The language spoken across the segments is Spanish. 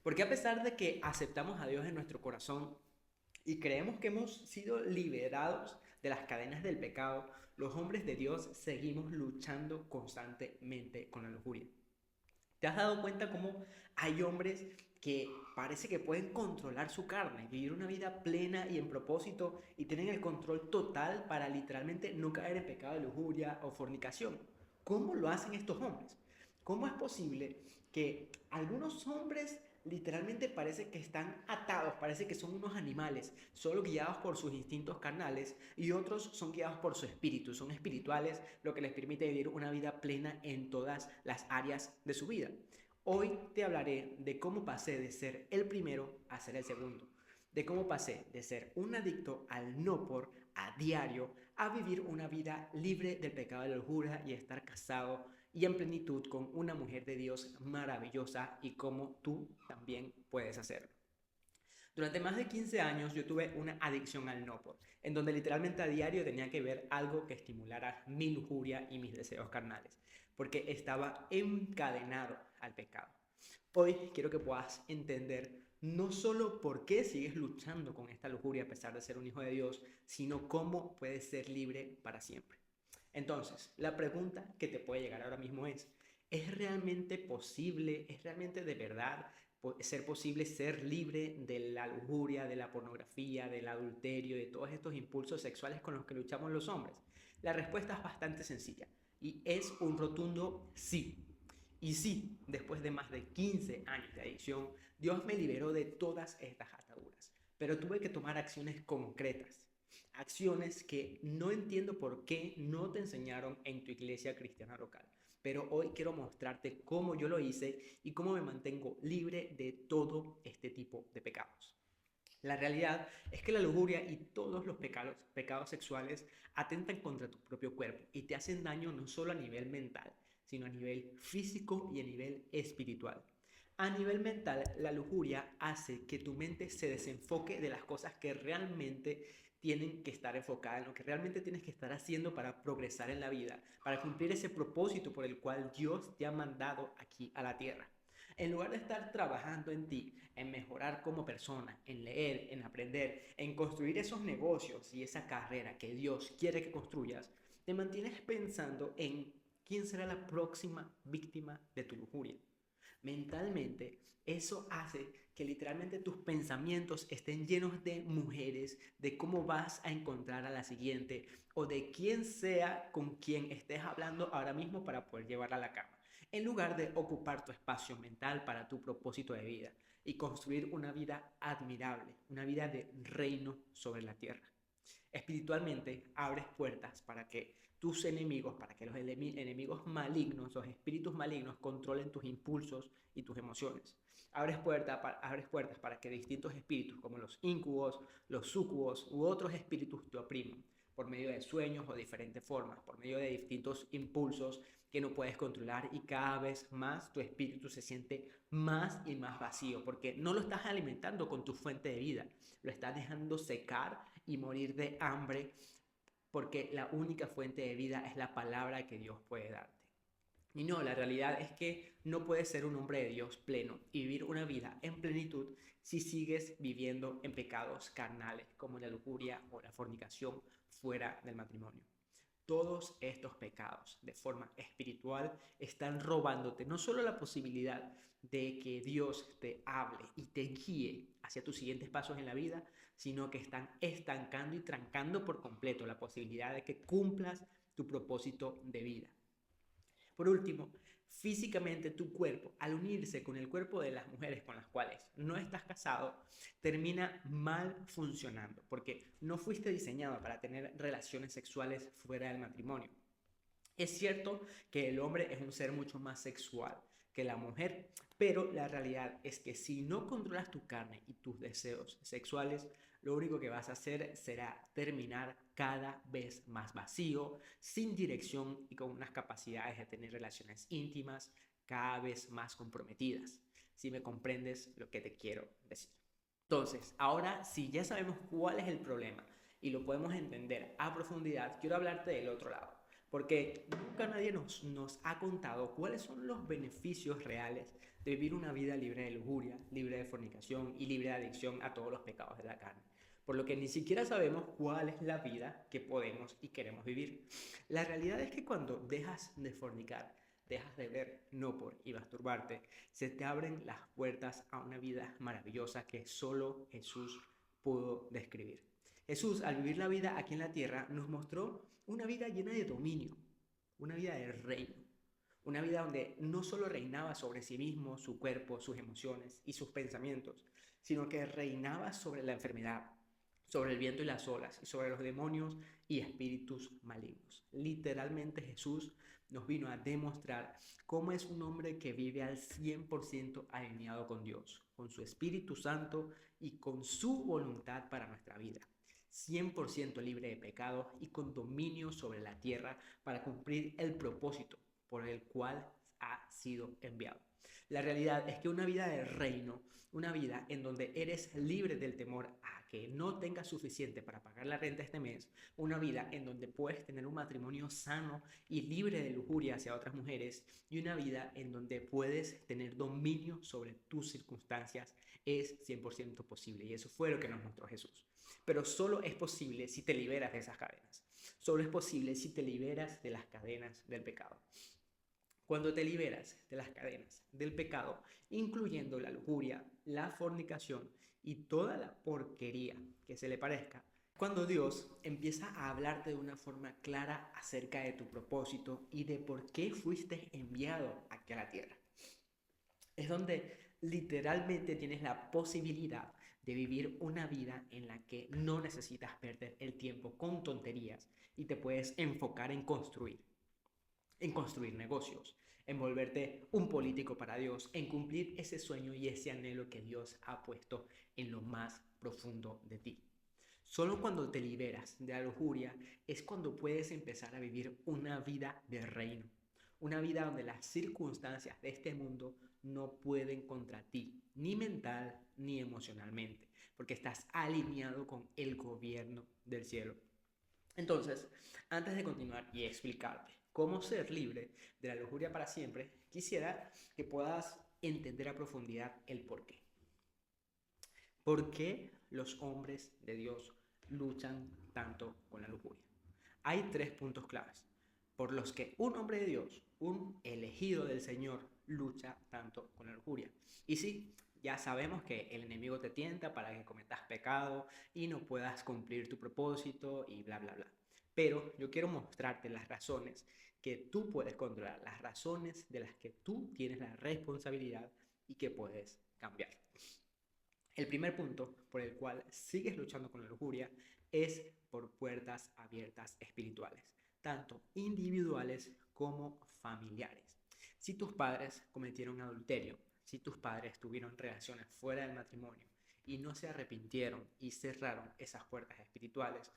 Porque a pesar de que aceptamos a Dios en nuestro corazón y creemos que hemos sido liberados de las cadenas del pecado, los hombres de Dios seguimos luchando constantemente con la lujuria. ¿Te has dado cuenta cómo hay hombres que parece que pueden controlar su carne, vivir una vida plena y en propósito y tienen el control total para literalmente no caer en pecado de lujuria o fornicación? ¿Cómo lo hacen estos hombres? ¿Cómo es posible que algunos hombres literalmente parece que están atados, parece que son unos animales, solo guiados por sus instintos carnales, y otros son guiados por su espíritu, son espirituales, lo que les permite vivir una vida plena en todas las áreas de su vida? Hoy te hablaré de cómo pasé de ser el primero a ser el segundo, de cómo pasé de ser un adicto al no por a diario a vivir una vida libre del pecado de la lujuria y estar casado y en plenitud con una mujer de Dios maravillosa, y cómo tú también puedes hacerlo. Durante más de 15 años yo tuve una adicción al no por, en donde literalmente a diario tenía que ver algo que estimulara mi lujuria y mis deseos carnales, porque estaba encadenado al pecado. Hoy quiero que puedas entender no solo por qué sigues luchando con esta lujuria a pesar de ser un hijo de Dios, sino cómo puedes ser libre para siempre. Entonces, la pregunta que te puede llegar ahora mismo ¿es realmente posible, es realmente de verdad ser posible ser libre de la lujuria, de la pornografía, del adulterio, de todos estos impulsos sexuales con los que luchamos los hombres? La respuesta es bastante sencilla y es un rotundo sí. Y sí, después de más de 15 años de adicción, Dios me liberó de todas estas ataduras, pero tuve que tomar acciones concretas, acciones que no entiendo por qué no te enseñaron en tu iglesia cristiana local. Pero hoy quiero mostrarte cómo yo lo hice y cómo me mantengo libre de todo este tipo de pecados. La realidad es que la lujuria y todos los pecados sexuales atentan contra tu propio cuerpo y te hacen daño no solo a nivel mental, sino a nivel físico y a nivel espiritual. A nivel mental, la lujuria hace que tu mente se desenfoque de las cosas que realmente tienen que estar enfocadas, en lo que realmente tienes que estar haciendo para progresar en la vida, para cumplir ese propósito por el cual Dios te ha mandado aquí a la tierra. En lugar de estar trabajando en ti, en mejorar como persona, en leer, en aprender, en construir esos negocios y esa carrera que Dios quiere que construyas, te mantienes pensando en quién será la próxima víctima de tu lujuria. Mentalmente, eso hace que literalmente tus pensamientos estén llenos de mujeres, de cómo vas a encontrar a la siguiente o de quién sea con quien estés hablando ahora mismo para poder llevarla a la cama, en lugar de ocupar tu espacio mental para tu propósito de vida y construir una vida admirable, una vida de reino sobre la tierra. Espiritualmente abres puertas para que tus enemigos, para que los enemigos malignos, los espíritus malignos controlen tus impulsos y tus emociones. Abres puertas para que distintos espíritus como los incubos, los sucubos u otros espíritus te opriman por medio de sueños o diferentes formas, por medio de distintos impulsos que no puedes controlar, y cada vez más tu espíritu se siente más y más vacío porque no lo estás alimentando con tu fuente de vida, lo estás dejando secar y morir de hambre, porque la única fuente de vida es la palabra que Dios puede darte. Y no, la realidad es que no puedes ser un hombre de Dios pleno y vivir una vida en plenitud si sigues viviendo en pecados carnales como la lujuria o la fornicación fuera del matrimonio. Todos estos pecados de forma espiritual están robándote no solo la posibilidad de que Dios te hable y te guíe hacia tus siguientes pasos en la vida, sino que están estancando y trancando por completo la posibilidad de que cumplas tu propósito de vida. Por último, físicamente tu cuerpo, al unirse con el cuerpo de las mujeres con las cuales no estás casado, termina mal funcionando, porque no fuiste diseñado para tener relaciones sexuales fuera del matrimonio. Es cierto que el hombre es un ser mucho más sexual que la mujer, pero la realidad es que si no controlas tu carne y tus deseos sexuales, lo único que vas a hacer será terminar cada vez más vacío, sin dirección y con unas capacidades de tener relaciones íntimas cada vez más comprometidas. Si me comprendes lo que te quiero decir. Entonces, ahora si ya sabemos cuál es el problema y lo podemos entender a profundidad, quiero hablarte del otro lado, porque nunca nadie nos ha contado cuáles son los beneficios reales de vivir una vida libre de lujuria, libre de fornicación y libre de adicción a todos los pecados de la carne. Por lo que ni siquiera sabemos cuál es la vida que podemos y queremos vivir. La realidad es que cuando dejas de fornicar, dejas de ver, no por y masturbarte, se te abren las puertas a una vida maravillosa que solo Jesús pudo describir. Jesús, al vivir la vida aquí en la tierra, nos mostró una vida llena de dominio, una vida de reino, una vida donde no solo reinaba sobre sí mismo, su cuerpo, sus emociones y sus pensamientos, sino que reinaba sobre la enfermedad, sobre el viento y las olas, y sobre los demonios y espíritus malignos. Literalmente Jesús nos vino a demostrar cómo es un hombre que vive al 100% alineado con Dios, con su Espíritu Santo y con su voluntad para nuestra vida. 100% libre de pecado y con dominio sobre la tierra para cumplir el propósito por el cual ha sido enviado. La realidad es que una vida de reino, una vida en donde eres libre del temor a que no tengas suficiente para pagar la renta este mes, una vida en donde puedes tener un matrimonio sano y libre de lujuria hacia otras mujeres, y una vida en donde puedes tener dominio sobre tus circunstancias, es 100% posible. Y eso fue lo que nos mostró Jesús. Pero solo es posible si te liberas de esas cadenas. Solo es posible si te liberas de las cadenas del pecado. Cuando te liberas de las cadenas del pecado, incluyendo la lujuria, la fornicación y toda la porquería que se le parezca, cuando Dios empieza a hablarte de una forma clara acerca de tu propósito y de por qué fuiste enviado aquí a la tierra. Es donde literalmente tienes la posibilidad de vivir una vida en la que no necesitas perder el tiempo con tonterías y te puedes enfocar en construir negocios, en volverte un político para Dios, en cumplir ese sueño y ese anhelo que Dios ha puesto en lo más profundo de ti. Solo cuando te liberas de la lujuria es cuando puedes empezar a vivir una vida de reino, una vida donde las circunstancias de este mundo no pueden contra ti, ni mental ni emocionalmente, porque estás alineado con el gobierno del cielo. Entonces, antes de continuar y explicarte cómo ser libre de la lujuria para siempre, quisiera que puedas entender a profundidad el por qué. ¿Por qué los hombres de Dios luchan tanto con la lujuria? Hay 3 puntos claves por los que un hombre de Dios, un elegido del Señor, lucha tanto con la lujuria. Y sí, ya sabemos que el enemigo te tienta para que cometas pecado y no puedas cumplir tu propósito y bla, bla, bla. Pero yo quiero mostrarte las razones que tú puedes controlar, las razones de las que tú tienes la responsabilidad y que puedes cambiar. El primer punto por el cual sigues luchando con la lujuria es por puertas abiertas espirituales, tanto individuales como familiares. Si tus padres cometieron adulterio, si tus padres tuvieron relaciones fuera del matrimonio y no se arrepintieron y cerraron esas puertas espirituales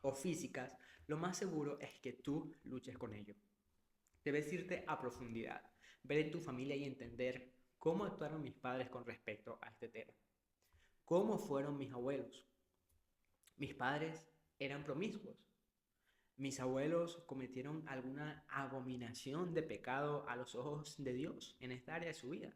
o físicas, lo más seguro es que tú luches con ello. Debes irte a profundidad, ver en tu familia y entender cómo actuaron mis padres con respecto a este tema. ¿Cómo fueron mis abuelos? Mis padres eran promiscuos. Mis abuelos cometieron alguna abominación de pecado a los ojos de Dios en esta área de su vida.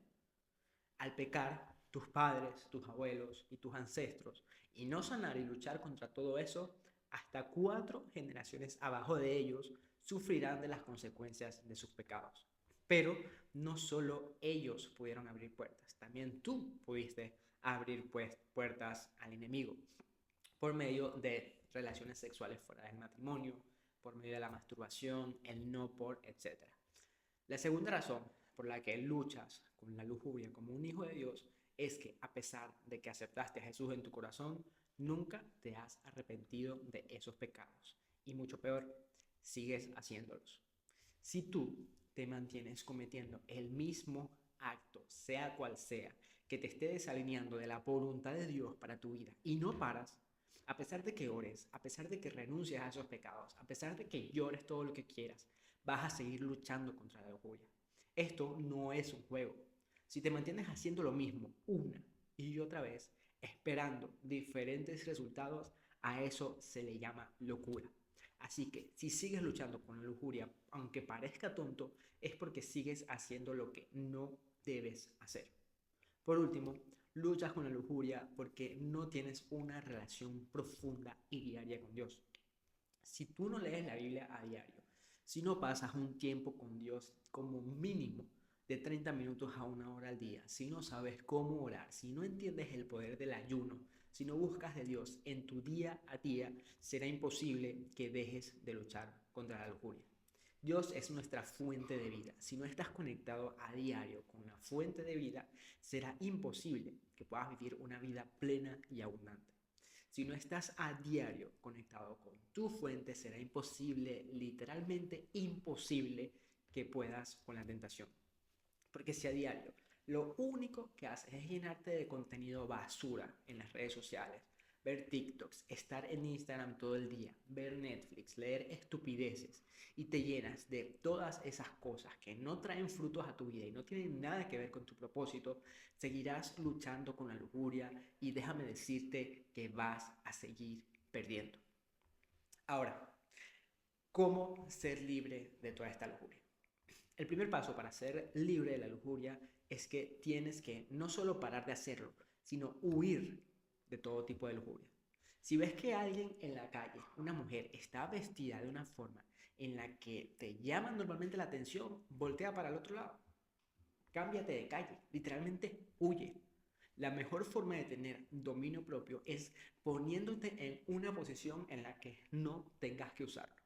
Al pecar, tus padres, tus abuelos y tus ancestros, y no sanar y luchar contra todo eso, hasta 4 generaciones abajo de ellos sufrirán de las consecuencias de sus pecados. Pero no solo ellos pudieron abrir puertas, también tú pudiste abrir puertas al enemigo por medio de relaciones sexuales fuera del matrimonio, por medio de la masturbación, el no por, etc. La segunda razón por la que luchas con la lujuria como un hijo de Dios es que a pesar de que aceptaste a Jesús en tu corazón, nunca te has arrepentido de esos pecados. Y mucho peor, sigues haciéndolos. Si tú te mantienes cometiendo el mismo acto, sea cual sea, que te esté desalineando de la voluntad de Dios para tu vida y no paras, a pesar de que ores, a pesar de que renuncias a esos pecados, a pesar de que llores todo lo que quieras, vas a seguir luchando contra la lujuria. Esto no es un juego. Si te mantienes haciendo lo mismo una y otra vez, esperando diferentes resultados, a eso se le llama locura. Así que si sigues luchando con la lujuria, aunque parezca tonto, es porque sigues haciendo lo que no debes hacer. Por último, luchas con la lujuria porque no tienes una relación profunda y diaria con Dios. Si tú no lees la Biblia a diario, si no pasas un tiempo con Dios como mínimo de 30 minutos a 1 hora al día, si no sabes cómo orar, si no entiendes el poder del ayuno, si no buscas de Dios en tu día a día, será imposible que dejes de luchar contra la lujuria. Dios es nuestra fuente de vida. Si no estás conectado a diario con la fuente de vida, será imposible que puedas vivir una vida plena y abundante. Si no estás a diario conectado con tu fuente, será imposible, literalmente imposible, que puedas con la tentación. Porque si a diario lo único que haces es llenarte de contenido basura en las redes sociales, ver TikToks, estar en Instagram todo el día, ver Netflix, leer estupideces y te llenas de todas esas cosas que no traen frutos a tu vida y no tienen nada que ver con tu propósito, seguirás luchando con la lujuria y déjame decirte que vas a seguir perdiendo. Ahora, ¿cómo ser libre de toda esta lujuria? El primer paso para ser libre de la lujuria es que tienes que no solo parar de hacerlo, sino huir de todo tipo de lujuria. Si ves que alguien en la calle, una mujer, está vestida de una forma en la que te llama normalmente la atención, voltea para el otro lado. Cámbiate de calle, literalmente huye. La mejor forma de tener dominio propio es poniéndote en una posición en la que no tengas que usarlo.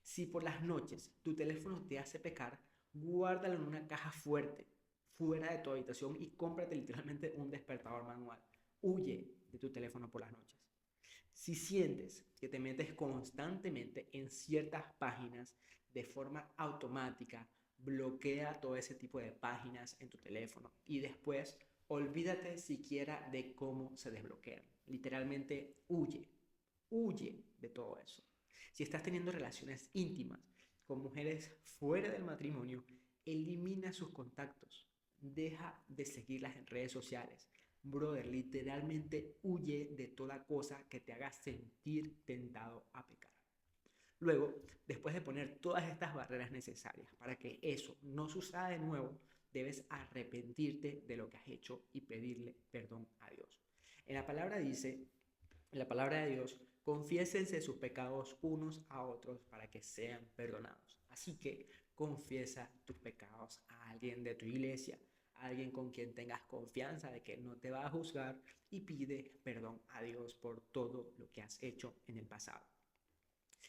Si por las noches tu teléfono te hace pecar, guárdalo en una caja fuerte, fuera de tu habitación y cómprate literalmente un despertador manual. Huye de tu teléfono por las noches. Si sientes que te metes constantemente en ciertas páginas de forma automática, bloquea todo ese tipo de páginas en tu teléfono y después olvídate siquiera de cómo se desbloquean. Literalmente huye de todo eso. Si estás teniendo relaciones íntimas con mujeres fuera del matrimonio, elimina sus contactos. Deja de seguirlas en redes sociales. Brother, literalmente huye de toda cosa que te haga sentir tentado a pecar. Luego, después de poner todas estas barreras necesarias para que eso no suceda de nuevo, debes arrepentirte de lo que has hecho y pedirle perdón a Dios. En la palabra dice, en la palabra de Dios, confiésense sus pecados unos a otros para que sean perdonados. Así que confiesa tus pecados a alguien de tu iglesia, a alguien con quien tengas confianza de que no te va a juzgar y pide perdón a Dios por todo lo que has hecho en el pasado.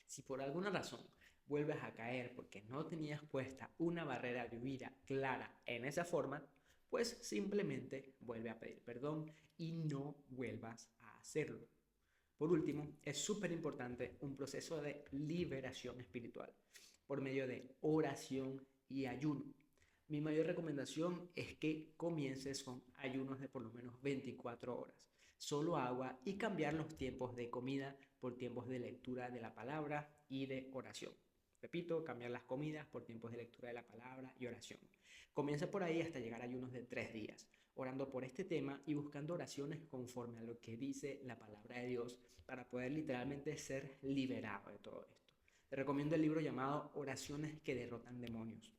Si por alguna razón vuelves a caer porque no tenías puesta una barrera de vida clara en esa forma, pues simplemente vuelve a pedir perdón y no vuelvas a hacerlo. Por último, es súper importante un proceso de liberación espiritual por medio de oración y ayuno. Mi mayor recomendación es que comiences con ayunos de por lo menos 24 horas, solo agua y cambiar los tiempos de comida por tiempos de lectura de la palabra y de oración. Repito, cambiar las comidas por tiempos de lectura de la palabra y oración. Comienza por ahí hasta llegar a ayunos de 3 días, orando por este tema y buscando oraciones conforme a lo que dice la palabra de Dios para poder literalmente ser liberado de todo esto. Te recomiendo el libro llamado Oraciones que derrotan demonios,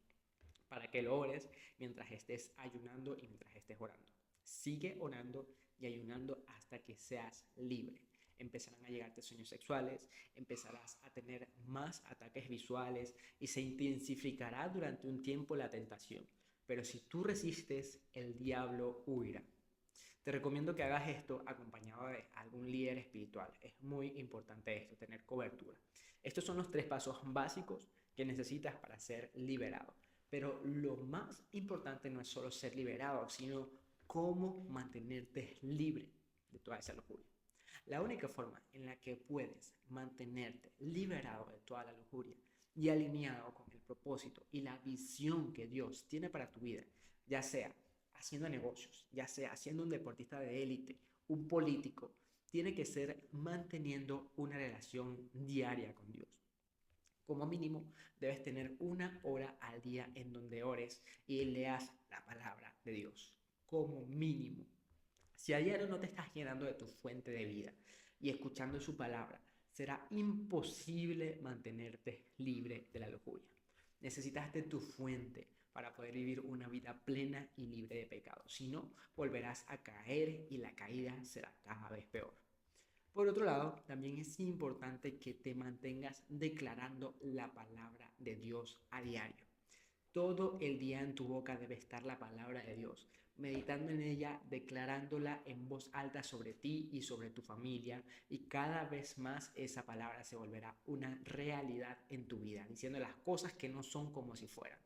para que lo ores mientras estés ayunando y mientras estés orando. Sigue orando y ayunando hasta que seas libre. Empezarán a llegarte sueños sexuales, empezarás a tener más ataques visuales y se intensificará durante un tiempo la tentación. Pero si tú resistes, el diablo huirá. Te recomiendo que hagas esto acompañado de algún líder espiritual. Es muy importante esto, tener cobertura. Estos son los 3 pasos básicos que necesitas para ser liberado. Pero lo más importante no es solo ser liberado, sino cómo mantenerte libre de toda esa lujuria. La única forma en la que puedes mantenerte liberado de toda la lujuria y alineado con el propósito y la visión que Dios tiene para tu vida, ya sea haciendo negocios, ya sea siendo un deportista de élite, un político, tiene que ser manteniendo una relación diaria con Dios. Como mínimo, debes tener 1 hora al día en donde ores y leas la palabra de Dios. Como mínimo. Si a diario no te estás llenando de tu fuente de vida y escuchando su palabra, será imposible mantenerte libre de la lujuria. Necesitas de tu fuente, para poder vivir una vida plena y libre de pecado. Si no, volverás a caer y la caída será cada vez peor. Por otro lado, también es importante que te mantengas declarando la palabra de Dios a diario. Todo el día en tu boca debe estar la palabra de Dios, meditando en ella, declarándola en voz alta sobre ti y sobre tu familia, y cada vez más esa palabra se volverá una realidad en tu vida, diciendo las cosas que no son como si fueran.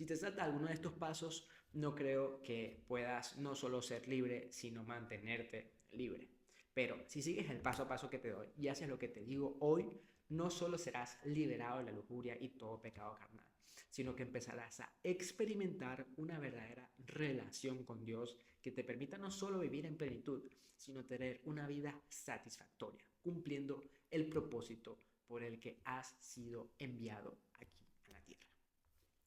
Si te salta alguno de estos pasos, no creo que puedas no solo ser libre, sino mantenerte libre. Pero si sigues el paso a paso que te doy y haces lo que te digo hoy, no solo serás liberado de la lujuria y todo pecado carnal, sino que empezarás a experimentar una verdadera relación con Dios que te permita no solo vivir en plenitud, sino tener una vida satisfactoria, cumpliendo el propósito por el que has sido enviado aquí a la tierra.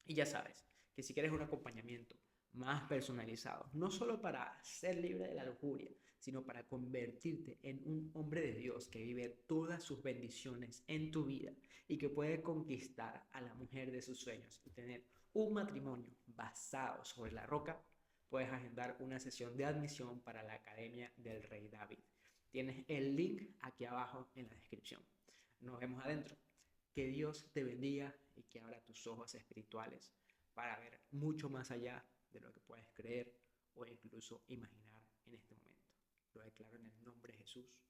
Y ya sabes que si quieres un acompañamiento más personalizado, no solo para ser libre de la lujuria, sino para convertirte en un hombre de Dios que vive todas sus bendiciones en tu vida y que puede conquistar a la mujer de sus sueños y tener un matrimonio basado sobre la roca, puedes agendar una sesión de admisión para la Academia del Rey David. Tienes el link aquí abajo en la descripción. Nos vemos adentro. Que Dios te bendiga y que abra tus ojos espirituales para ver mucho más allá de lo que puedes creer o incluso imaginar en este momento. Lo declaro en el nombre de Jesús.